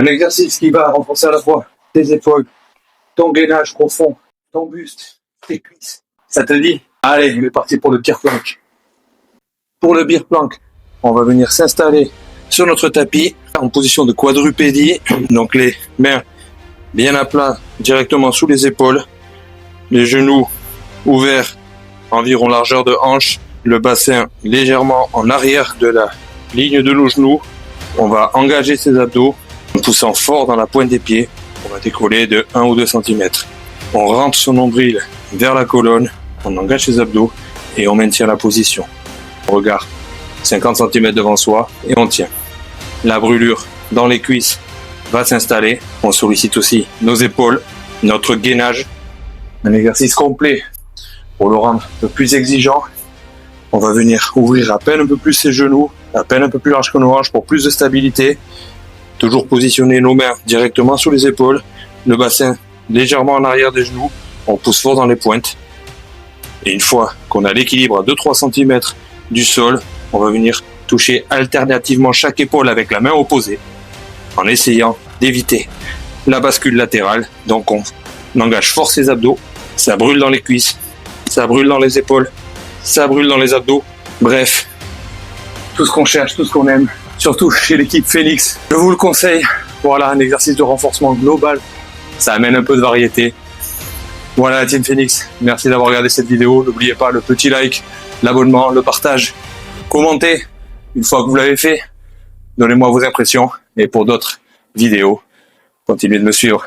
Un exercice qui va renforcer à la fois tes épaules, ton gainage profond, ton buste, tes cuisses. Ça te dit? Allez, on est parti pour le beer plank. Pour le beer plank, on va venir s'installer sur notre tapis en position de quadrupédie. Donc les mains bien à plat directement sous les épaules, les genoux ouverts environ largeur de hanche, le bassin légèrement en arrière de la ligne de nos genoux. On va engager ses abdos en poussant fort dans la pointe des pieds. On va décoller de 1 ou 2 cm. On rentre son nombril vers la colonne, on engage ses abdos et on maintient la position. On regarde 50 cm devant soi et on tient. La brûlure dans les cuisses va s'installer. On sollicite aussi nos épaules, notre gainage. Un exercice complet pour le rendre un peu plus exigeant. On va venir ouvrir à peine un peu plus ses genoux, à peine un peu plus large que nos hanches pour plus de stabilité. Toujours positionner nos mains directement sous les épaules, le bassin légèrement en arrière des genoux. On pousse fort dans les pointes. Et une fois qu'on a l'équilibre à 2-3 cm du sol, on va venir toucher alternativement chaque épaule avec la main opposée en essayant d'éviter la bascule latérale. Donc on engage fort ses abdos, ça brûle dans les cuisses, ça brûle dans les épaules, ça brûle dans les abdos. Bref, tout ce qu'on cherche, tout ce qu'on aime, surtout chez l'équipe Phoenix. Je vous le conseille. Voilà, un exercice de renforcement global. Ça amène un peu de variété. Voilà la Team Phoenix. Merci d'avoir regardé cette vidéo. N'oubliez pas le petit like, l'abonnement, le partage. Commentez. Une fois que vous l'avez fait, donnez-moi vos impressions. Et pour d'autres vidéos, continuez de me suivre.